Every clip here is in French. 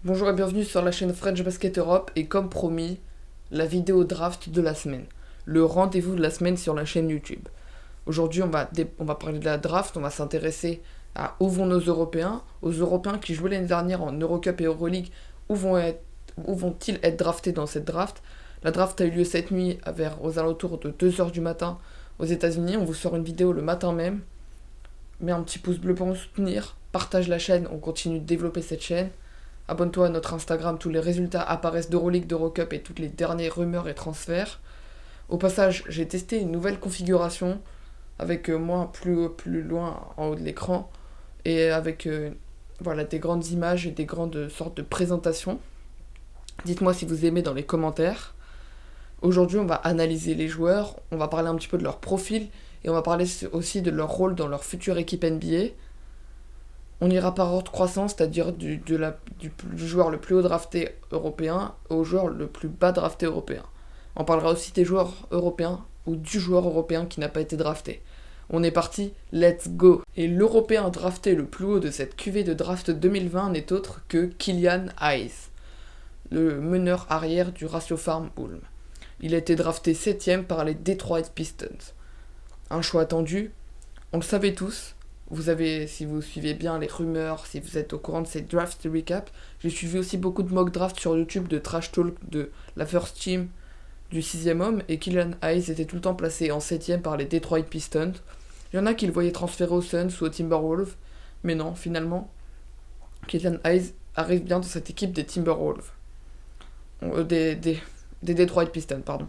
Bonjour et bienvenue sur la chaîne French Basket Europe et comme promis, la vidéo draft de la semaine. Le rendez-vous de la semaine sur la chaîne YouTube. Aujourd'hui, on va parler de la draft, on va s'intéresser à où vont nos Européens, aux Européens qui jouaient l'année dernière en Eurocup et Euroleague, où vont-ils être draftés dans cette draft. La draft a eu lieu cette nuit aux alentours de 2 heures du matin aux États-Unis. On vous sort une vidéo le matin même. Mets un petit pouce bleu pour nous soutenir, partage la chaîne, on continue de développer cette chaîne. Abonne-toi à notre Instagram, tous les résultats apparaissent d'Euroleague, d'Eurocup et toutes les dernières rumeurs et transferts. Au passage, j'ai testé une nouvelle configuration avec moi plus loin en haut de l'écran et avec voilà, des grandes images et des grandes sortes de présentations. Dites-moi si vous aimez dans les commentaires. Aujourd'hui, on va analyser les joueurs, on va parler un petit peu de leur profil et on va parler aussi de leur rôle dans leur future équipe NBA. On ira par ordre croissant, c'est-à-dire du joueur le plus haut drafté européen au joueur le plus bas drafté européen. On parlera aussi des joueurs européens ou du joueur européen qui n'a pas été drafté. On est parti, let's go. Et l'Européen drafté le plus haut de cette cuvée de draft 2020 n'est autre que Killian Hayes, le meneur arrière du Ratio Farm Ulm. Il a été drafté 7ème par les Detroit Pistons. Un choix attendu, on le savait tous. Si vous suivez bien les rumeurs, si vous êtes au courant de ces draft recap, j'ai suivi aussi beaucoup de mock drafts sur YouTube de trash talk de la first team du 6ème homme et Killian Hayes était tout le temps placé en 7ème par les Detroit Pistons. Il y en a qui le voyaient transférer aux Suns ou aux Timberwolves, mais non, finalement, Killian Hayes arrive bien dans cette équipe des Timberwolves. Des Detroit Pistons, pardon.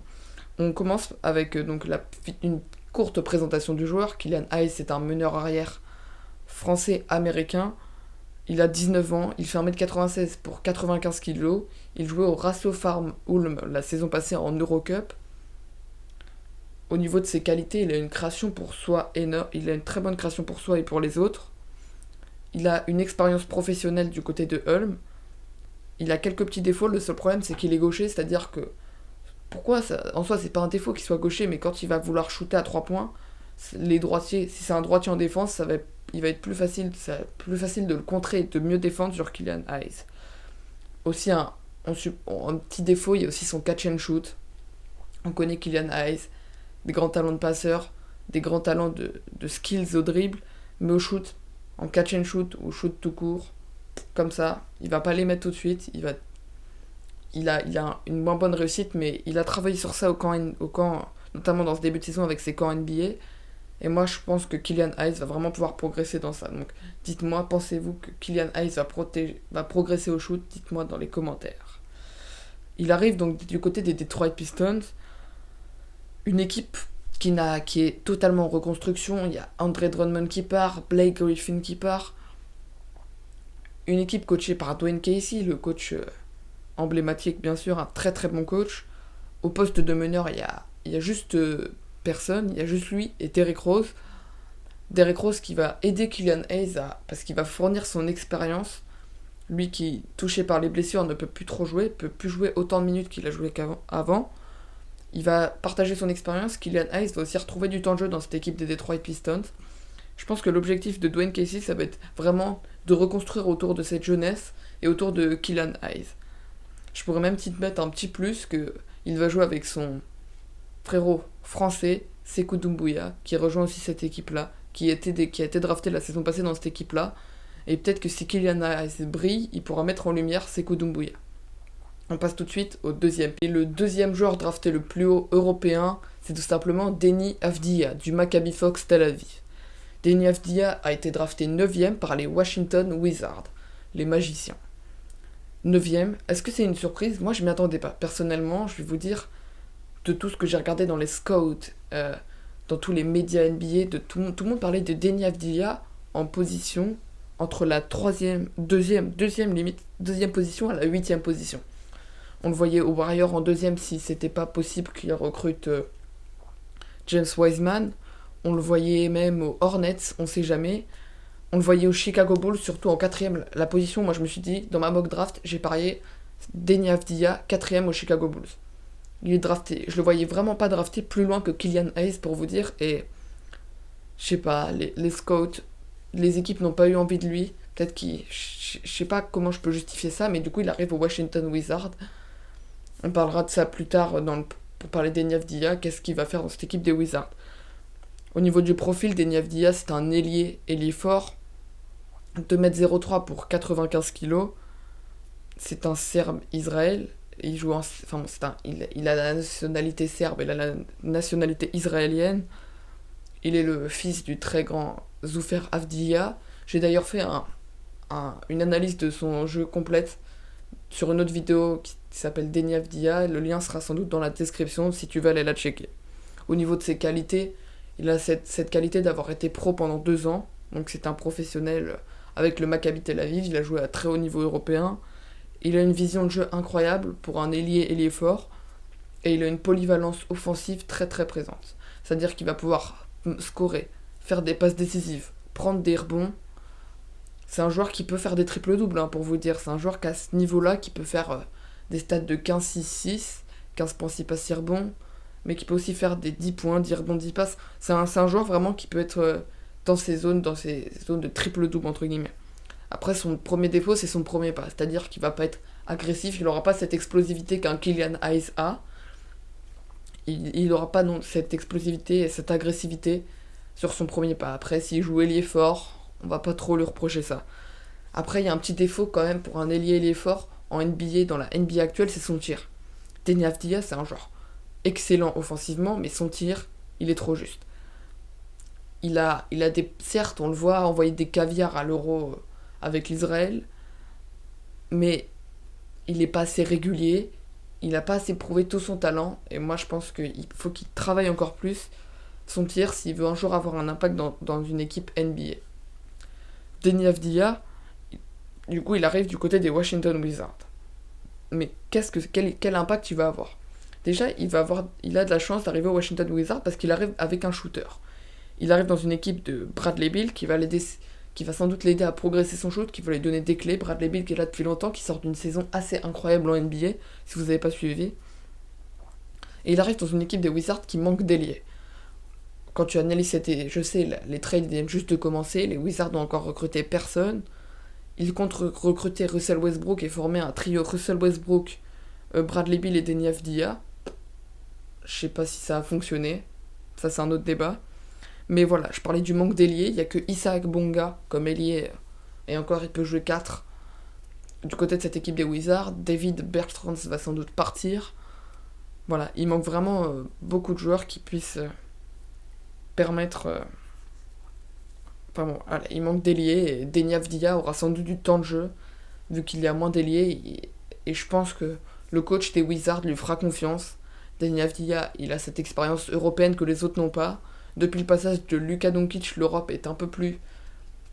On commence avec une courte présentation du joueur. Killian Hayes est un meneur arrière français-américain. Il a 19 ans, il fait 1m96 pour 95 kg. Il jouait au Ratio Farm Ulm la saison passée en Eurocup. Au niveau de ses qualités, il a une création pour soi énorme. Il a une très bonne création pour soi et pour les autres. Il a une expérience professionnelle du côté de Ulm. Il a quelques petits défauts. Le seul problème, c'est qu'il est gaucher, c'est-à-dire que pourquoi ça, en soi, c'est pas un défaut qu'il soit gaucher, mais quand il va vouloir shooter à 3 points, les droitiers, si c'est un droitier en défense, il va être plus facile de le contrer et de mieux défendre sur Killian Hayes. Aussi, un petit défaut, il y a aussi son catch and shoot. On connaît Killian Hayes, des grands talents de passeur, des grands talents de skills au dribble, mais au shoot, en catch and shoot ou shoot tout court, comme ça, il va pas les mettre tout de suite, il a une moins bonne réussite, mais il a travaillé sur ça au camp, notamment dans ce début de saison avec ses camps NBA. Et moi, je pense que Killian Hayes va vraiment pouvoir progresser dans ça. Donc, dites-moi, pensez-vous que Killian Hayes va progresser au shoot? Dites-moi dans les commentaires. Il arrive donc du côté des Detroit Pistons, une équipe qui est totalement en reconstruction. Il y a Andre Drummond qui part, Blake Griffin qui part. Une équipe coachée par Dwayne Casey, le coach emblématique, bien sûr, un très très bon coach. Au poste de meneur, il y a juste personne, il y a juste lui et Derrick Rose. Derrick Rose qui va aider Killian Hayes parce qu'il va fournir son expérience. Lui qui, touché par les blessures, ne peut plus trop jouer, peut plus jouer autant de minutes qu'il a joué qu'avant. Il va partager son expérience. Killian Hayes va aussi retrouver du temps de jeu dans cette équipe des Detroit Pistons. Je pense que l'objectif de Dwayne Casey, ça va être vraiment de reconstruire autour de cette jeunesse et autour de Killian Hayes. Je pourrais même mettre un petit plus qu'il va jouer avec son frérot français, Sekou Doumbouya, qui rejoint aussi cette équipe-là, qui a été drafté la saison passée dans cette équipe-là. Et peut-être que si Killian Hayes brille, il pourra mettre en lumière Sekou Doumbouya. On passe tout de suite au deuxième. Et le deuxième joueur drafté le plus haut européen, c'est tout simplement Deni Avdija, du Maccabi Fox Tel Aviv. Deni Avdija a été drafté 9ème par les Washington Wizards, les magiciens. 9ème, est-ce que c'est une surprise? Moi, je m'y attendais pas. Personnellement, je vais vous dire, de tout ce que j'ai regardé dans les scouts, dans tous les médias NBA, tout le monde parlait de Deni Avdija en position entre la deuxième position à la 8ème position. On le voyait au Warriors en 2ème si c'était pas possible qu'il recrute James Wiseman. On le voyait même aux Hornets, on sait jamais. On le voyait aux Chicago Bulls, surtout en 4ème. La position, moi je me suis dit, dans ma mock draft, j'ai parié Deni Avdija, 4ème aux Chicago Bulls. Il est drafté. Je le voyais vraiment pas drafté plus loin que Killian Hayes pour vous dire. Et je sais pas, les scouts, les équipes n'ont pas eu envie de lui. Peut-être qu'il... Je sais pas comment je peux justifier ça, mais du coup, il arrive au Washington Wizards. On parlera de ça plus tard pour parler d'Eni Avdija, qu'est-ce qu'il va faire dans cette équipe des Wizards. Au niveau du profil, d'Eni Avdija, c'est un ailier fort, 2m03 pour 95 kg. C'est un Serbe Israël. Il joue enfin, il a la nationalité serbe et la nationalité israélienne. Il est le fils du très grand Zoufer Avdija. J'ai d'ailleurs fait une analyse de son jeu complète sur une autre vidéo qui s'appelle Deni Avdija. Le lien sera sans doute dans la description si tu veux aller la checker. Au niveau de ses qualités, il a cette qualité d'avoir été pro pendant 2 ans. Donc c'est un professionnel avec le Maccabi Tel Aviv. Il a joué à très haut niveau européen. Il a une vision de jeu incroyable pour un ailier fort. Et il a une polyvalence offensive très très présente. C'est-à-dire qu'il va pouvoir scorer, faire des passes décisives, prendre des rebonds. C'est un joueur qui peut faire des triples-doubles, pour vous dire. C'est un joueur qu'à ce niveau-là, qui peut faire des stats de 15-6-6, 15 points, 6 passes, 6 rebonds, mais qui peut aussi faire des 10 points, 10 rebonds, 10 passes. C'est un joueur vraiment qui peut être dans ces zones de triple-double, entre guillemets. Après, son premier défaut, c'est son premier pas. C'est-à-dire qu'il va pas être agressif, il n'aura pas cette explosivité qu'un Killian Hayes a. Il n'aura pas cette explosivité et cette agressivité sur son premier pas. Après, s'il joue ailier fort, on va pas trop lui reprocher ça. Après, il y a un petit défaut quand même pour un ailier fort en NBA, dans la NBA actuelle, c'est son tir. Deni Avdija, c'est un joueur excellent offensivement, mais son tir, il est trop juste. Certes, on le voit envoyer des caviars à l'Euro avec l'Israël, mais il n'est pas assez régulier, il n'a pas assez prouvé tout son talent, et moi je pense qu'il faut qu'il travaille encore plus son tir s'il veut un jour avoir un impact dans une équipe NBA. Deni Avdija, du coup il arrive du côté des Washington Wizards. Mais quel impact il va avoir? Déjà, il a de la chance d'arriver au Washington Wizards parce qu'il arrive avec un shooter. Il arrive dans une équipe de Bradley Beal qui va sans doute l'aider à progresser son shoot, qui va lui donner des clés. Bradley Beal qui est là depuis longtemps, qui sort d'une saison assez incroyable en NBA, si vous n'avez pas suivi. Et il arrive dans une équipe des Wizards qui manque d'ailier. Quand tu analyses je sais, les trades viennent juste de commencer, les Wizards n'ont encore recruté personne. Ils comptent recruter Russell Westbrook et former un trio Russell Westbrook, Bradley Beal et Deni Avdija. Je sais pas si ça a fonctionné, ça c'est un autre débat. Mais voilà, je parlais du manque d'ailier, il n'y a que Isaac Bonga comme ailier, et encore il peut jouer 4. Du côté de cette équipe des Wizards, David Bertrands va sans doute partir. Voilà, il manque vraiment beaucoup de joueurs qui puissent permettre... Enfin bon, allez, il manque d'ailier, et Deni Avdija aura sans doute du temps de jeu, vu qu'il y a moins d'ailier, et je pense que le coach des Wizards lui fera confiance. Deni Avdija, il a cette expérience européenne que les autres n'ont pas. Depuis le passage de Luka Doncic, l'Europe est un peu plus...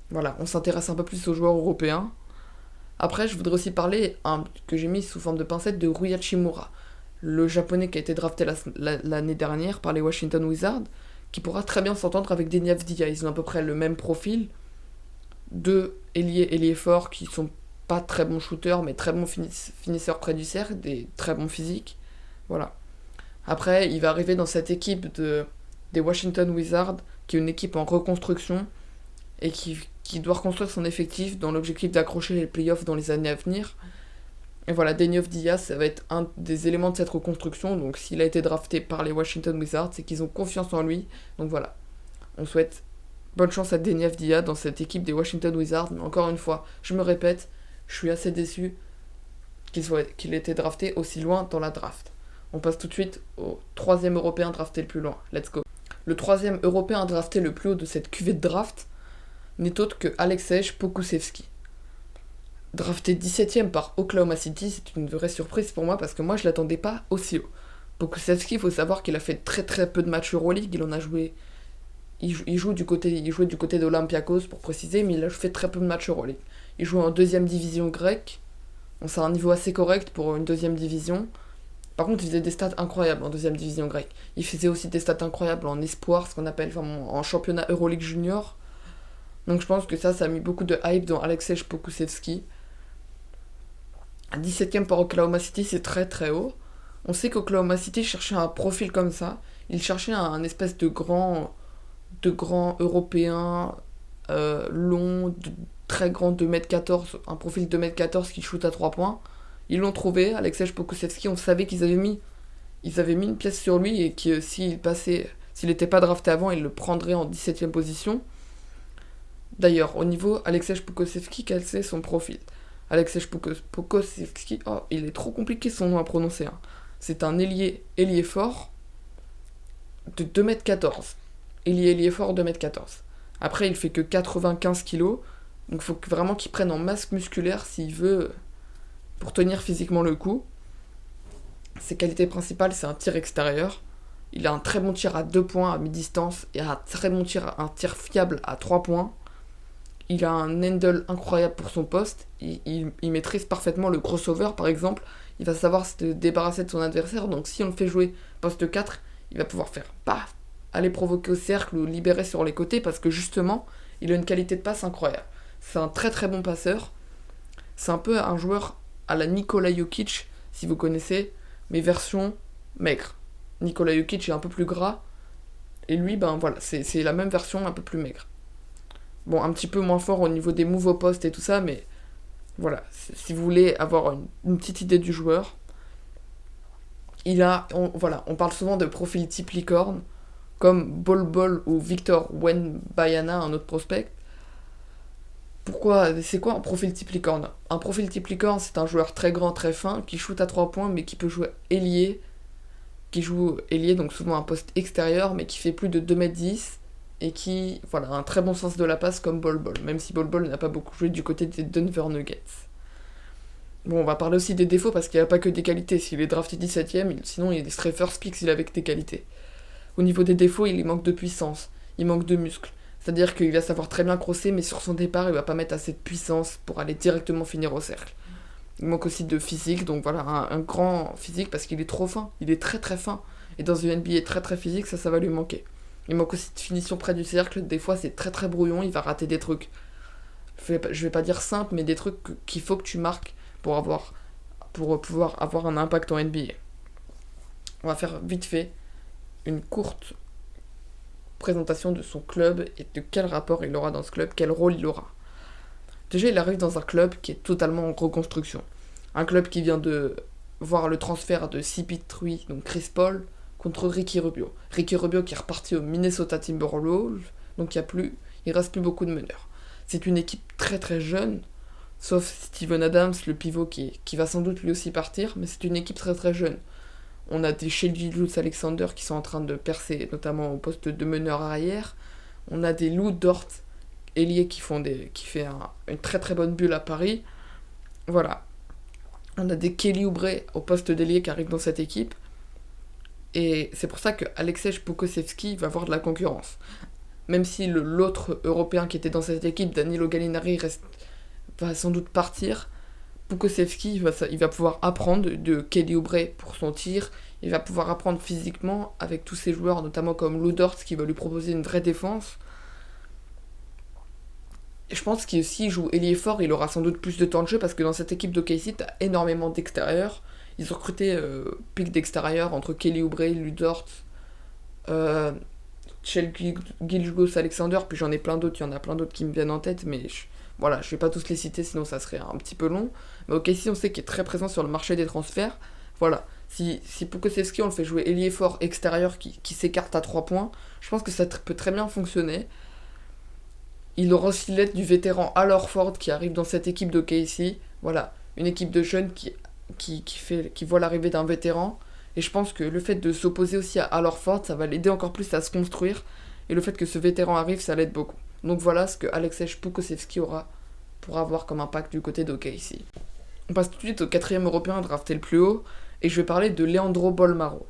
Voilà, on s'intéresse un peu plus aux joueurs européens. Après, je voudrais aussi parler, que j'ai mis sous forme de pincette, de Rui Hachimura, le japonais qui a été drafté l'année dernière par les Washington Wizards, qui pourra très bien s'entendre avec Deni Avdija. Ils ont à peu près le même profil. 2 ailiers forts qui sont pas très bons shooters, mais très bons finisseurs près du cercle, des très bons physiques. Voilà. Après, il va arriver dans cette équipe des Washington Wizards, qui est une équipe en reconstruction, et qui doit reconstruire son effectif dans l'objectif d'accrocher les playoffs dans les années à venir. Et voilà, Deni Avdija, ça va être un des éléments de cette reconstruction. Donc s'il a été drafté par les Washington Wizards, c'est qu'ils ont confiance en lui. Donc voilà, on souhaite bonne chance à Deni Avdija dans cette équipe des Washington Wizards. Mais encore une fois, je me répète, je suis assez déçu qu'il ait été drafté aussi loin dans la draft. On passe tout de suite au 3e européen drafté le plus loin. Let's go. Le 3e européen drafté le plus haut de cette cuvée de draft n'est autre que Aleksej Pokusevski. Drafté 17ème par Oklahoma City, c'est une vraie surprise pour moi parce que moi je l'attendais pas aussi haut. Pokusevski, il faut savoir qu'il a fait très très peu de matchs Euroleague, il en a joué... Il jouait du côté d'Olympiakos pour préciser, mais il a fait très peu de matchs Euroleague. Il jouait en 2e division grecque, donc c'est un niveau assez correct pour une 2e division. Par contre, il faisait des stats incroyables en 2e division grecque. Il faisait aussi des stats incroyables en espoir, ce qu'on appelle en championnat Euroleague junior. Donc je pense que ça a mis beaucoup de hype dans Aleksej Pokusevski. 17ème par Oklahoma City, c'est très très haut. On sait qu'Oklahoma City cherchait un profil comme ça. Il cherchait un espèce de grand européen long, très grand 2m14, un profil 2m14 qui shoot à 3 points. Ils l'ont trouvé, Aleksej Pokusevski, on savait qu'ils avaient mis une pièce sur lui et que s'il n'était pas drafté avant, ils le prendraient en 17ème position. D'ailleurs, au niveau Aleksej Pokusevski, quel c'est son profil? Aleksej Pokusevski, oh, il est trop compliqué son nom à prononcer. Hein. C'est un ailier fort de 2m14. Ailier fort 2m14. Après, il fait que 95 kg, donc il faut vraiment qu'il prenne en masse musculaire s'il veut, pour tenir physiquement le coup. Ses qualités principales, c'est un tir extérieur. Il a un très bon tir à 2 points à mi-distance et un très bon tir, un tir fiable à 3 points. Il a un handle incroyable pour son poste. Il maîtrise parfaitement le crossover, par exemple. Il va savoir se débarrasser de son adversaire. Donc si on le fait jouer poste 4, il va pouvoir faire paf, aller provoquer au cercle ou libérer sur les côtés parce que justement, il a une qualité de passe incroyable. C'est un très très bon passeur. C'est un peu un joueur à la Nikola Jokic, si vous connaissez, mais version maigre. Nikola Jokic est un peu plus gras. Et lui, ben voilà, c'est la même version un peu plus maigre. Bon, un petit peu moins fort au niveau des moves au poste et tout ça, mais voilà, si vous voulez avoir une petite idée du joueur, on parle souvent de profil type licorne, comme Bol Bol ou Victor Wembanyama, un autre prospect. C'est quoi un profil type licorne? Un profil type licorne, c'est un joueur très grand, très fin, qui shoot à 3 points, mais qui peut jouer ailier, donc souvent un poste extérieur, mais qui fait plus de 2m10, et qui a un très bon sens de la passe comme Bol Bol, même si Bol Bol n'a pas beaucoup joué du côté des Denver Nuggets. Bon, on va parler aussi des défauts, parce qu'il n'y a pas que des qualités. S'il est drafté 17ème, sinon il serait first pick s'il avait que des qualités. Au niveau des défauts, il manque de puissance, il manque de muscles. C'est-à-dire qu'il va savoir très bien crosser, mais sur son départ, il va pas mettre assez de puissance pour aller directement finir au cercle. Il manque aussi de physique, donc voilà, un grand physique, parce qu'il est trop fin, il est très très fin. Et dans une NBA très très physique, ça va lui manquer. Il manque aussi de finition près du cercle, des fois c'est très très brouillon, il va rater des trucs. Je vais pas dire simples, mais des trucs qu'il faut que tu marques pour pouvoir avoir un impact en NBA. On va faire vite fait une courte présentation de son club et de quel rapport il aura dans ce club, quel rôle il aura. Déjà, il arrive dans un club qui est totalement en reconstruction. Un club qui vient de voir le transfert de CP3, donc Chris Paul, contre Ricky Rubio. Ricky Rubio qui est reparti au Minnesota Timberwolves, donc il reste plus beaucoup de meneurs. C'est une équipe très très jeune, sauf Steven Adams, le pivot qui va sans doute lui aussi partir, mais c'est une équipe très très jeune. On a des Shai Gilgeous-Alexander qui sont en train de percer, notamment au poste de meneur arrière. On a des Lou Dort, ailiers qui fait une très très bonne bulle à Paris. Voilà. On a des Kelly Oubre au poste d'ailier qui arrivent dans cette équipe. Et c'est pour ça que Aleksej Pokusevski va avoir de la concurrence. Même si l'autre Européen qui était dans cette équipe, Danilo Gallinari, va sans doute partir, Pokusevski, il va pouvoir apprendre de Kelly Oubre pour son tir. Il va pouvoir apprendre physiquement avec tous ces joueurs, notamment comme Lou Dort, qui va lui proposer une vraie défense. Et je pense qu'il s'il joue ailier fort, il aura sans doute plus de temps de jeu parce que dans cette équipe d'OKC, t'as énormément d'extérieurs. Ils ont recruté pic d'extérieur entre Kelly Oubre, Lou Dort, Shai Gilgeous-Alexander, puis j'en ai plein d'autres, il y en a plein d'autres qui me viennent en tête, mais je vais pas tous les citer, sinon ça serait un petit peu long. Mais OKC, on sait qu'il est très présent sur le marché des transferts. Voilà, si Pokusevski, on le fait jouer ailier fort extérieur qui s'écarte à 3 points, je pense que ça peut très bien fonctionner. Il aura aussi l'aide du vétéran Al Horford qui arrive dans cette équipe de KC. Voilà, une équipe de jeunes qui voit l'arrivée d'un vétéran. Et je pense que le fait de s'opposer aussi à Al Horford, ça va l'aider encore plus à se construire. Et le fait que ce vétéran arrive, ça l'aide beaucoup. Donc voilà ce que Aleksej Pokusevski pourra avoir comme impact du côté d'OKC. On passe tout de suite au 4e européen drafté le plus haut. Et je vais parler de Leandro Bolmaro.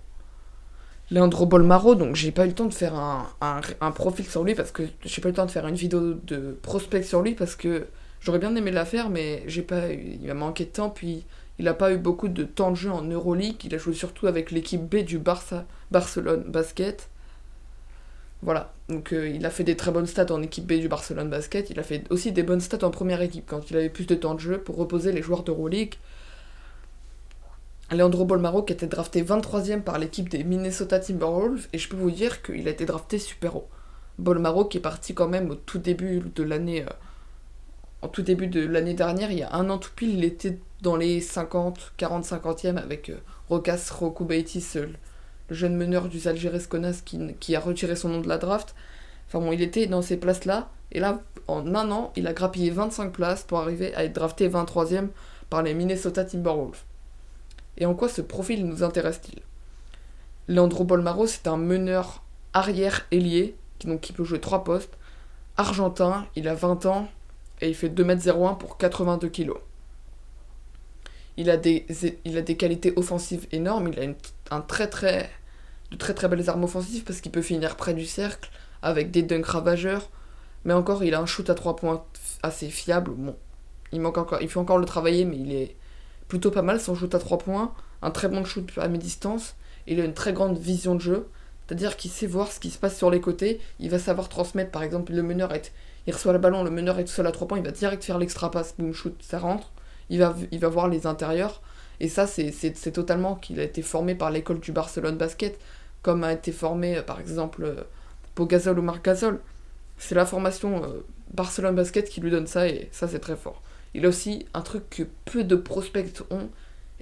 Leandro Bolmaro, donc j'ai pas eu le temps de faire un profil sur lui parce que j'ai pas eu le temps de faire une vidéo de prospect sur lui parce que j'aurais bien aimé la faire, mais il m'a manqué de temps, puis il a pas eu beaucoup de temps de jeu en Euroleague. Il a joué surtout avec l'équipe B du Barcelone Basket. Voilà, donc il a fait des très bonnes stats en équipe B du Barcelone Basket. Il a fait aussi des bonnes stats en première équipe quand il avait plus de temps de jeu pour reposer les joueurs d'Euroleague. Leandro Bolmaro qui a été drafté 23ème par l'équipe des Minnesota Timberwolves, et je peux vous dire qu'il a été drafté super haut. Bolmaro qui est parti quand même au tout début de l'année en tout début de l'année dernière, il y a un an tout pile, il était dans les 50, 40, 50e avec Rokas Rokubaitis, le jeune meneur du Zalgiris Kaunas qui a retiré son nom de la draft. Enfin bon, il était dans ces places-là, et là, en un an, il a grappillé 25 places pour arriver à être drafté 23e par les Minnesota Timberwolves. Et en quoi ce profil nous intéresse-t-il? Leandro Bolmaro, c'est un meneur arrière ailier, qui peut jouer 3 postes, argentin, il a 20 ans, et il fait 2,01 m pour 82 kg. Il a des qualités offensives énormes, il a de très très belles armes offensives parce qu'il peut finir près du cercle avec des dunks ravageurs, mais encore il a un shoot à 3 points assez fiable. Bon, il faut encore le travailler, mais il est plutôt pas mal son shoot à 3 points, un très bon shoot à mi-distance, il a une très grande vision de jeu, c'est-à-dire qu'il sait voir ce qui se passe sur les côtés, il va savoir transmettre, par exemple il reçoit le ballon, le meneur est tout seul à 3 points, il va direct faire l'extra passe, boom shoot, ça rentre, il va voir les intérieurs, et ça c'est totalement qu'il a été formé par l'école du Barcelone Basket, comme a été formé par exemple Pau Gasol ou Marc Gasol. C'est la formation Barcelone Basket qui lui donne ça, et ça c'est très fort. Il a aussi un truc que peu de prospects ont,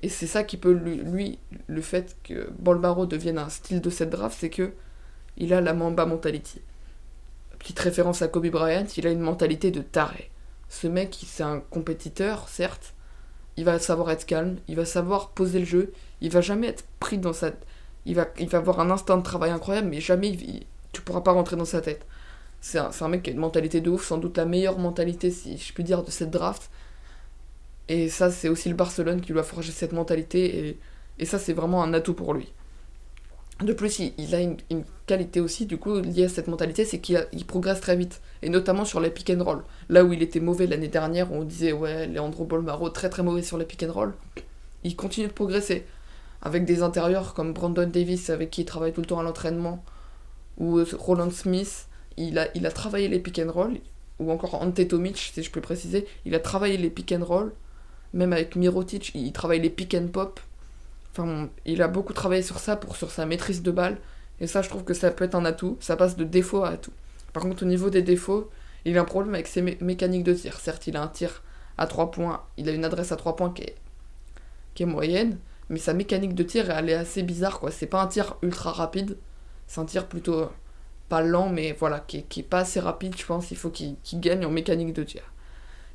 et c'est ça qui peut lui le fait que Bolmaro devienne un style de cette draft, c'est que il a la Mamba mentality. Petite référence à Kobe Bryant, il a une mentalité de taré. Ce mec, c'est un compétiteur, certes, il va savoir être calme, il va savoir poser le jeu, il va jamais être pris dans sa... Il va avoir un instinct de travail incroyable, mais jamais tu pourras pas rentrer dans sa tête. C'est un mec qui a une mentalité de ouf, sans doute la meilleure mentalité, si je puis dire, de cette draft. Et ça, c'est aussi le Barcelone qui lui a forgé cette mentalité, et ça, c'est vraiment un atout pour lui. De plus, il a une qualité aussi, du coup, liée à cette mentalité, c'est qu'il progresse très vite. Et notamment sur les pick and roll. Là où il était mauvais l'année dernière, où on disait, ouais, Leandro Bolmaro, très très mauvais sur les pick and roll, il continue de progresser. Avec des intérieurs comme Brandon Davis, avec qui il travaille tout le temps à l'entraînement, ou Roland Smith, il a travaillé les pick and roll, ou encore Ante Tomic, si je peux préciser, il a travaillé les pick and roll, même avec Mirotic, il travaille les pick and pop. Enfin, il a beaucoup travaillé sur ça, sur sa maîtrise de balle. Et ça, je trouve que ça peut être un atout. Ça passe de défaut à atout. Par contre, au niveau des défauts, il a un problème avec ses mécaniques de tir. Certes, il a un tir à 3 points. Il a une adresse à 3 points qui est moyenne. Mais sa mécanique de tir, elle est assez bizarre, quoi. C'est pas un tir ultra rapide. C'est un tir plutôt pas lent, mais voilà, qui est pas assez rapide, je pense. Il faut qu'il gagne en mécanique de tir.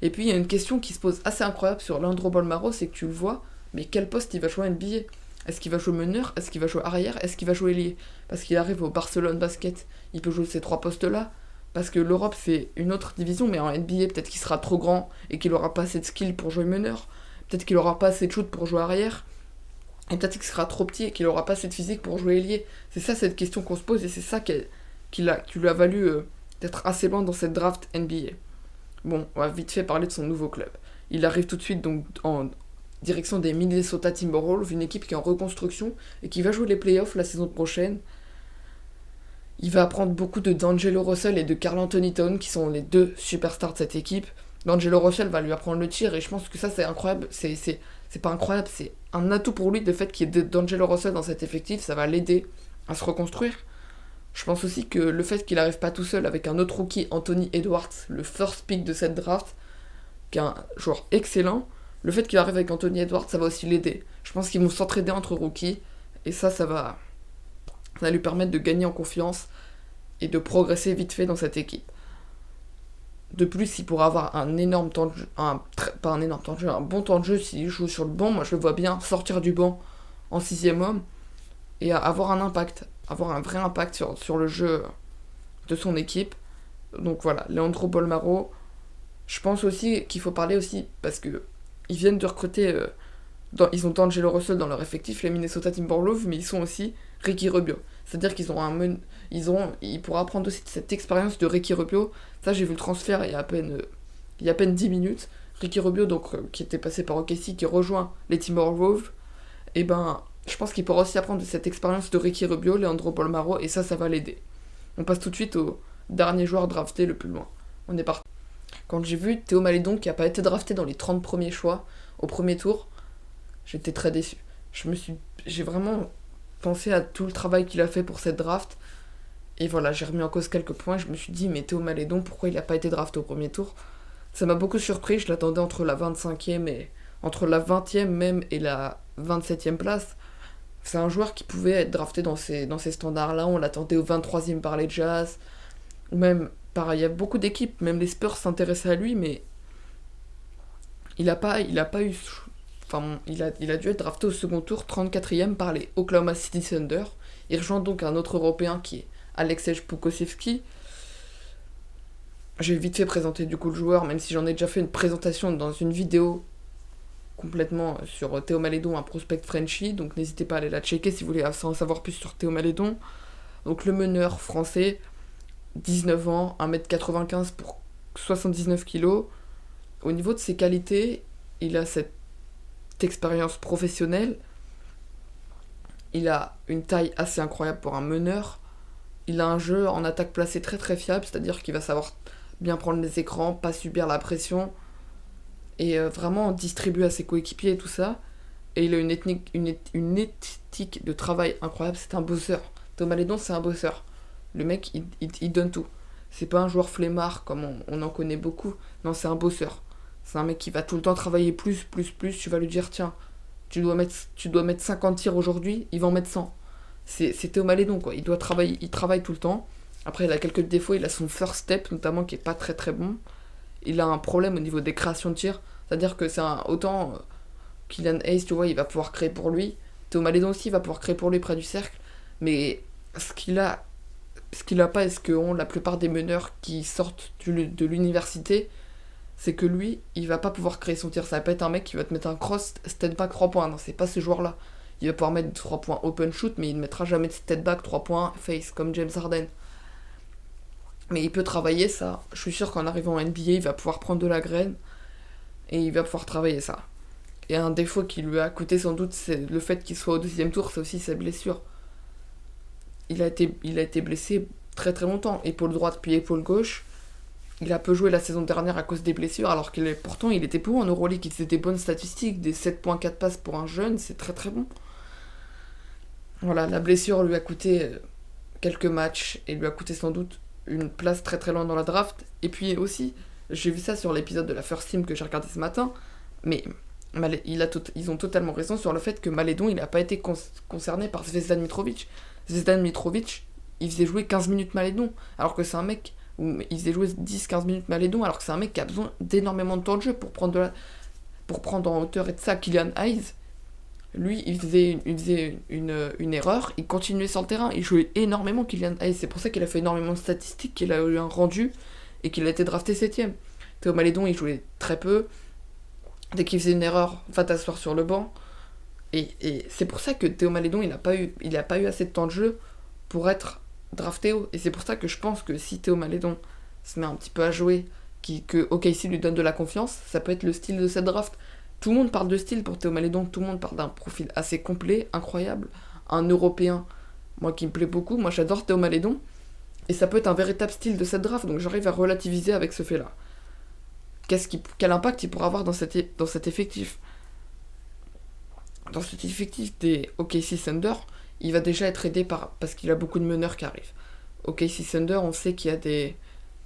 Et puis, il y a une question qui se pose assez incroyable sur Leandro Bolmaro, c'est que tu le vois, mais quel poste il va jouer en NBA? Est-ce qu'il va jouer meneur? Est-ce qu'il va jouer arrière? Est-ce qu'il va jouer ailier? Parce qu'il arrive au Barcelone Basket, il peut jouer ces 3 postes-là. Parce que l'Europe, c'est une autre division, mais en NBA, peut-être qu'il sera trop grand et qu'il aura pas assez de skill pour jouer meneur. Peut-être qu'il aura pas assez de shoot pour jouer arrière. Et peut-être qu'il sera trop petit et qu'il aura pas assez de physique pour jouer ailier. C'est ça cette question qu'on se pose, et c'est ça qui lui a valu d'être assez loin dans cette draft NBA. Bon, on va vite fait parler de son nouveau club. Il arrive tout de suite donc en direction des Minnesota Timberwolves, une équipe qui est en reconstruction et qui va jouer les playoffs la saison prochaine. Il va apprendre beaucoup de D'Angelo Russell et de Karl Anthony Towns, qui sont les deux superstars de cette équipe. D'Angelo Russell va lui apprendre le tir, et je pense que ça c'est incroyable. C'est pas incroyable, c'est un atout pour lui, le fait qu'il y ait D'Angelo Russell dans cet effectif, ça va l'aider à se reconstruire. Je pense aussi que le fait qu'il n'arrive pas tout seul avec un autre rookie, Anthony Edwards, le first pick de cette draft, qui est un joueur excellent, le fait qu'il arrive avec Anthony Edwards, ça va aussi l'aider. Je pense qu'ils vont s'entraider entre rookies, et ça va lui permettre de gagner en confiance et de progresser vite fait dans cette équipe. De plus, il pourra avoir un énorme temps de jeu, pas un énorme temps de jeu, un bon temps de jeu s'il joue sur le banc. Moi, je le vois bien sortir du banc en 6ème homme et avoir un vrai impact sur le jeu de son équipe. Donc voilà, Leandro Bolmaro. Je pense aussi qu'il faut parler aussi, parce que ils viennent de recruter, ils ont D'Angelo Russell dans leur effectif, les Minnesota Timberwolves, mais ils sont aussi Ricky Rubio. C'est-à-dire qu'ils ont il pourra apprendre aussi de cette expérience de Ricky Rubio. Ça, j'ai vu le transfert il y a à peine 10 minutes. Ricky Rubio, donc, qui était passé par OKC, qui rejoint les Timberwolves. Et ben, je pense qu'il pourra aussi apprendre de cette expérience de Ricky Rubio, Leandro Bolmaro, et ça va l'aider. On passe tout de suite au dernier joueur drafté le plus loin. On est parti. Quand j'ai vu Théo Malédon, qui n'a pas été drafté dans les 30 premiers choix au premier tour, j'étais très déçu. J'ai vraiment pensé à tout le travail qu'il a fait pour cette draft. Et voilà, j'ai remis en cause quelques points. Je me suis dit, mais Théo Malédon, pourquoi il n'a pas été drafté au premier tour? Ça m'a beaucoup surpris, je l'attendais entre la 25e et... entre la 20e même et la 27e place. C'est un joueur qui pouvait être drafté dans ces standards-là. On l'attendait au 23e par les Jazz. Ou même, pareil, il y a beaucoup d'équipes, même les Spurs s'intéressaient à lui, mais il a pas eu. Enfin, il a dû être drafté au second tour, 34e par les Oklahoma City Thunder. Il rejoint donc un autre Européen qui est Aleksej Pokusevski. J'ai vite fait présenter du coup le joueur, même si j'en ai déjà fait une présentation dans une vidéo complètement sur Théo Malédon, un prospect Frenchie, donc n'hésitez pas à aller la checker si vous voulez en savoir plus sur Théo Malédon. Donc le meneur français, 19 ans, 1m95 pour 79 kg. Au niveau de ses qualités, il a cette expérience professionnelle, il a une taille assez incroyable pour un meneur, il a un jeu en attaque placée très très fiable, c'est-à-dire qu'il va savoir bien prendre les écrans, pas subir la pression, et vraiment distribuer à ses coéquipiers et tout ça. Et il a une éthique de travail incroyable, c'est un bosseur. Thomas Malédon, c'est un bosseur. Le mec, il donne tout. C'est pas un joueur flemmard comme on en connaît beaucoup. Non, c'est un bosseur. C'est un mec qui va tout le temps travailler plus. Tu vas lui dire, tiens, tu dois mettre 50 tirs aujourd'hui, il va en mettre 100. C'est Théo Malédon, quoi. Il travaille tout le temps. Après, il a quelques défauts. Il a son first step, notamment, qui est pas très très bon. Il a un problème au niveau des créations de tirs. C'est-à-dire que c'est un. Autant Kylian Hayes, tu vois, il va pouvoir créer pour lui. Théo Malédon aussi va pouvoir créer pour lui près du cercle. Mais ce qu'il a pas et ce qu'ont la plupart des meneurs qui sortent de l'université, c'est que lui, il va pas pouvoir créer son tir. Ça va pas être un mec qui va te mettre un cross, step back 3 points. Non, c'est pas ce joueur-là. Il va pouvoir mettre 3 points open shoot, mais il ne mettra jamais de step back 3 points face, comme James Harden. Mais il peut travailler ça. Je suis sûr qu'en arrivant en NBA, il va pouvoir prendre de la graine et il va pouvoir travailler ça. Et un défaut qui lui a coûté sans doute, c'est le fait qu'il soit au deuxième tour, c'est aussi sa blessure. Il a été blessé très très longtemps, épaule droite puis épaule gauche. Il a peu joué la saison dernière à cause des blessures, alors pourtant il était bon en Euroleague, il faisait des bonnes statistiques, des 7.4 passes pour un jeune, c'est très très bon. Voilà, la blessure lui a coûté quelques matchs et lui a coûté sans doute une place très très loin dans la draft. Et puis aussi, j'ai vu ça sur l'épisode de la First Team que j'ai regardé ce matin, mais ils ont totalement raison sur le fait que Malédon il n'a pas été concerné par Zvezdan Mitrovic. Zvezdan Mitrovic, il faisait jouer 15 minutes Malédon, alors que c'est un mec où il faisait jouer 10-15 minutes Malédon, alors que c'est un mec qui a besoin d'énormément de temps de jeu pour prendre en hauteur et de ça. Kylian Hayes, lui, il faisait une erreur, il continuait sur le terrain, il jouait énormément Kylian Hayes, c'est pour ça qu'il a fait énormément de statistiques, qu'il a eu un rendu, et qu'il a été drafté 7ème. Théo Malédon, il jouait très peu, dès qu'il faisait une erreur, va t'asseoir sur le banc, et c'est pour ça que Théo Malédon, il a pas eu assez de temps de jeu pour être drafté haut, et c'est pour ça que je pense que si Théo Malédon se met un petit peu à jouer, que OKC lui donne de la confiance, ça peut être le style de cette draft. Tout le monde parle de style pour Théo Malédon, tout le monde parle d'un profil assez complet, incroyable, un Européen, moi qui me plaît beaucoup, moi j'adore Théo Malédon, et ça peut être un véritable style de cette draft, donc j'arrive à relativiser avec ce fait-là. Quel impact il pourra avoir dans cet effectif? Dans cet effectif des OKC Thunder, il va déjà être aidé parce qu'il a beaucoup de meneurs qui arrivent. OKC Thunder, on sait il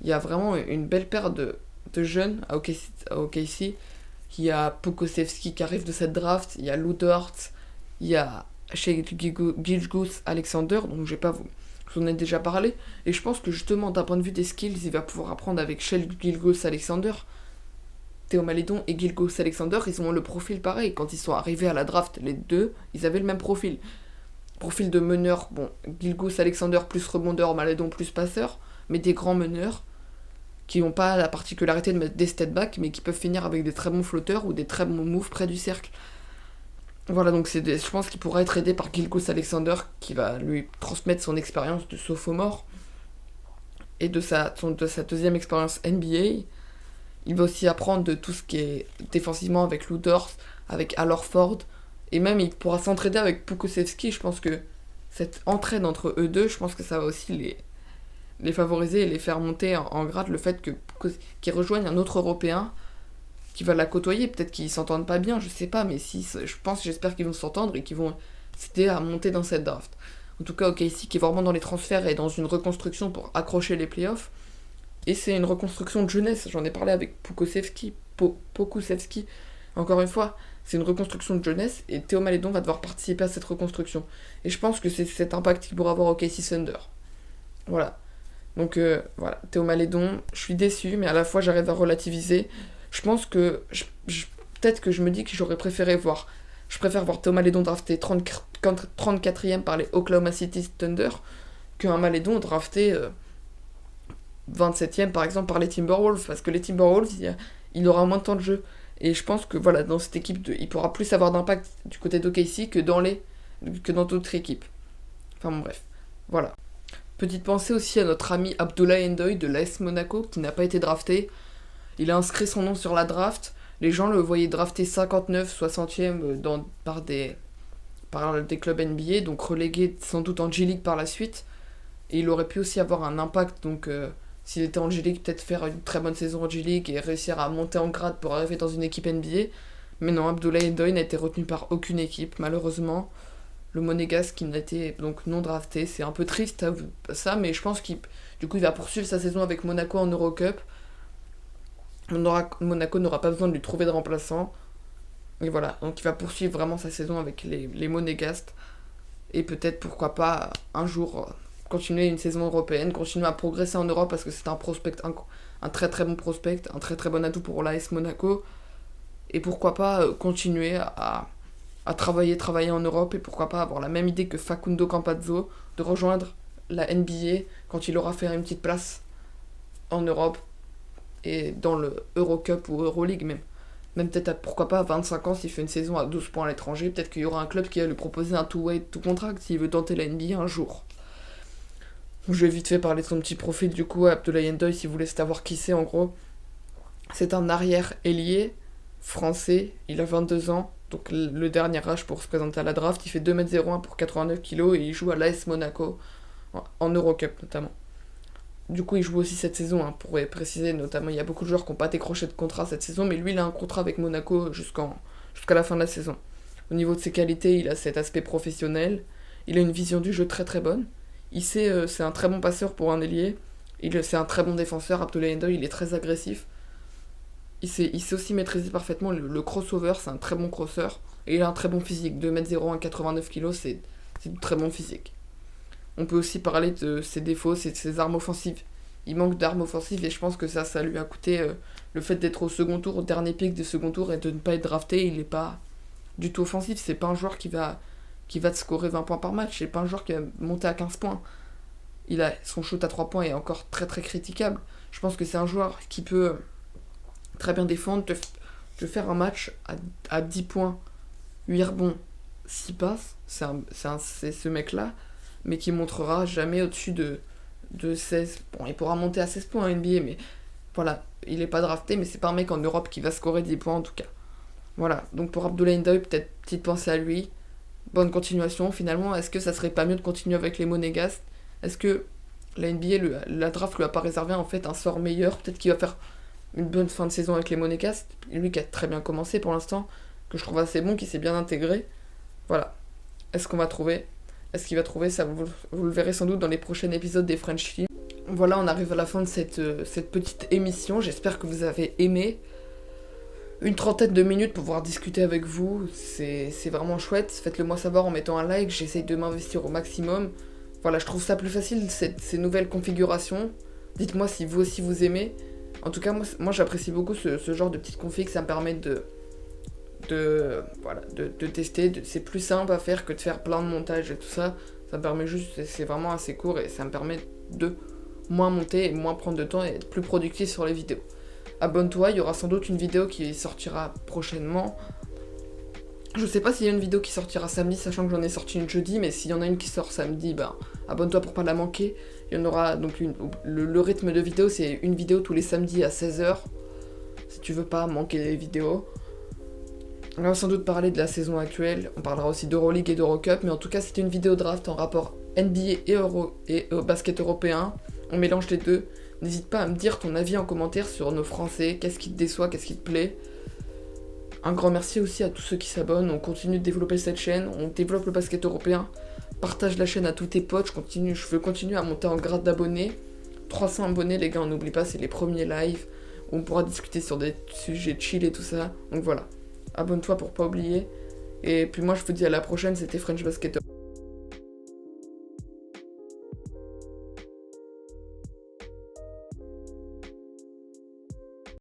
y a vraiment une belle paire de jeunes à OKC. Il y a Pokusevski qui arrive de cette draft, il y a Lou Dort, il y a Shai Gilgeous-Alexander, donc je vais pas je vous en ai déjà parlé, et je pense que justement d'un point de vue des skills, il va pouvoir apprendre avec Shai Gilgeous-Alexander. Théo Malédon et Gilgeous-Alexander, ils ont le profil pareil. Quand ils sont arrivés à la draft, les deux, ils avaient le même profil. Profil de meneur, bon, Gilgeous-Alexander plus rebondeur, Malédon plus passeur, mais des grands meneurs qui n'ont pas la particularité de mettre des step back, mais qui peuvent finir avec des très bons flotteurs ou des très bons moves près du cercle. Voilà, donc je pense qu'il pourra être aidé par Gilgeous-Alexander, qui va lui transmettre son expérience de sophomore et de sa deuxième expérience NBA. Il va aussi apprendre de tout ce qui est défensivement avec Lou Dort, avec Al Horford, et même il pourra s'entraider avec Pokusevski. Je pense que cette entraide entre eux deux, je pense que ça va aussi les favoriser et les faire monter en grade, le fait qu'ils rejoignent un autre Européen qui va la côtoyer. Peut-être qu'ils s'entendent pas bien, je sais pas, mais j'espère qu'ils vont s'entendre et qu'ils vont s'aider à monter dans cette draft. En tout cas, OKC qui est vraiment dans les transferts et dans une reconstruction pour accrocher les playoffs. Et c'est une reconstruction de jeunesse. J'en ai parlé avec Pokusevski. Encore une fois, c'est une reconstruction de jeunesse et Théo Malédon va devoir participer à cette reconstruction. Et je pense que c'est cet impact qu'il pourra avoir au KC Thunder. Voilà. Donc voilà, Théo Malédon, je suis déçu, mais à la fois j'arrive à relativiser. Je pense que peut-être que je me dis que j'aurais préféré voir. Je préfère voir Théo Malédon drafté 34e par les Oklahoma City Thunder qu'un Malédon drafté 27e par exemple par les Timberwolves, parce que les Timberwolves, il aura moins de temps de jeu. Et je pense que voilà, dans cette équipe, il pourra plus avoir d'impact du côté d'OKC que dans d'autres équipes. Enfin bon, bref, voilà. Petite pensée aussi à notre ami Abdoulaye Ndoye de l'AS Monaco qui n'a pas été drafté. Il a inscrit son nom sur la draft. Les gens le voyaient drafté 59, 60e par des clubs NBA, donc relégué sans doute en G-League par la suite. Et il aurait pu aussi avoir un impact, donc s'il était en G-League, peut-être faire une très bonne saison en G-League et réussir à monter en grade pour arriver dans une équipe NBA. Mais non, Abdoulaye Ndoye n'a été retenu par aucune équipe, malheureusement. Le Monégasque qui n'a été donc non drafté, c'est un peu triste ça, mais je pense qu'il va poursuivre sa saison avec Monaco en Eurocup. Monaco n'aura pas besoin de lui trouver de remplaçant. Et voilà, donc il va poursuivre vraiment sa saison avec les Monégasques. Et peut-être, pourquoi pas, un jour, continuer une saison européenne, continuer à progresser en Europe, parce que c'est un prospect, un très très bon prospect, un très très bon atout pour l'AS Monaco. Et pourquoi pas continuer à travailler en Europe, et pourquoi pas avoir la même idée que Facundo Campazzo, de rejoindre la NBA quand il aura fait une petite place en Europe, et dans le Eurocup ou Euroleague même. Même peut-être, pourquoi pas, à 25 ans, s'il fait une saison à 12 points à l'étranger, peut-être qu'il y aura un club qui va lui proposer un two-way, tout contract, s'il veut tenter la NBA un jour. Je vais vite fait parler de son petit profil, du coup, Abdoulaye Ndoye, si vous voulez savoir qui c'est, en gros. C'est un arrière-ailier français, il a 22 ans, donc le dernier âge pour se présenter à la draft. Il fait 2m01 pour 89 kg et il joue à l'AS Monaco, en Eurocup notamment. Du coup, il joue aussi cette saison, pour préciser, notamment, il y a beaucoup de joueurs qui n'ont pas décroché de contrat cette saison, mais lui, il a un contrat avec Monaco jusqu'à la fin de la saison. Au niveau de ses qualités, il a cet aspect professionnel, il a une vision du jeu très très bonne, c'est un très bon passeur pour un ailier, c'est un très bon défenseur. Abdoulaye Ndoye, il est très agressif, il sait aussi maîtriser parfaitement le crossover, c'est un très bon crosseur, et il a un très bon physique, 2m01 à 89 kg, c'est du très bon physique. On peut aussi parler de ses défauts, c'est de ses armes offensives. Il manque d'armes offensives et je pense que ça lui a coûté le fait d'être au second tour, au dernier pick du second tour et de ne pas être drafté. Il n'est pas du tout offensif, c'est pas un joueur qui va te scorer 20 points par match, c'est pas un joueur qui va monter à 15 points. Son shoot à 3 points est encore très très critiquable. Je pense que c'est un joueur qui peut très bien défendre, te faire un match à 10 points, 8 rebonds, 6 passes. C'est ce mec-là, mais qui montrera jamais au-dessus de 16. Bon, il pourra monter à 16 points en NBA, mais voilà, il n'est pas drafté, mais c'est pas un mec en Europe qui va scorer 10 points en tout cas. Voilà, donc pour Abdoulaye Ndoye, peut-être petite pensée à lui. Bonne continuation, finalement. Est-ce que ça serait pas mieux de continuer avec les Monégasques? Est-ce que la NBA, la draft lui a pas réservé en fait un sort meilleur? Peut-être qu'il va faire une bonne fin de saison avec les Monégasques. Lui qui a très bien commencé pour l'instant, que je trouve assez bon, qui s'est bien intégré. Voilà. Est-ce qu'il va trouver ça? Vous le verrez sans doute dans les prochains épisodes des Frenchies. Voilà, on arrive à la fin de cette petite émission. J'espère que vous avez aimé. Une trentaine de minutes pour pouvoir discuter avec vous. C'est vraiment chouette. Faites-le moi savoir en mettant un like. J'essaye de m'investir au maximum. Voilà, je trouve ça plus facile, ces nouvelles configurations. Dites-moi si vous aussi vous aimez. En tout cas, moi j'apprécie beaucoup ce genre de petites configs. Ça me permet de tester. C'est plus simple à faire que de faire plein de montages et tout ça. Ça me permet juste, c'est vraiment assez court et ça me permet de moins monter et moins prendre de temps et être plus productif sur les vidéos. Abonne-toi, il y aura sans doute une vidéo qui sortira prochainement. Je sais pas s'il y a une vidéo qui sortira samedi, sachant que j'en ai sorti une jeudi, mais s'il y en a une qui sort samedi, abonne-toi pour pas la manquer. Il y en aura donc le rythme de vidéo, c'est une vidéo tous les samedis à 16h, si tu veux pas manquer les vidéos. On va sans doute parler de la saison actuelle, on parlera aussi d'Euroleague et d'Eurocup, mais en tout cas c'était une vidéo draft en rapport NBA et basket européen. On mélange les deux. N'hésite pas à me dire ton avis en commentaire sur nos Français, qu'est-ce qui te déçoit, qu'est-ce qui te plaît. Un grand merci aussi à tous ceux qui s'abonnent, on continue de développer cette chaîne, on développe le basket européen. Partage la chaîne à tous tes potes, je veux continuer à monter en grade d'abonnés. 300 abonnés, les gars, on n'oublie pas, c'est les premiers lives où on pourra discuter sur des sujets chill et tout ça. Donc voilà, abonne-toi pour pas oublier. Et puis moi, je vous dis à la prochaine, c'était French Basket.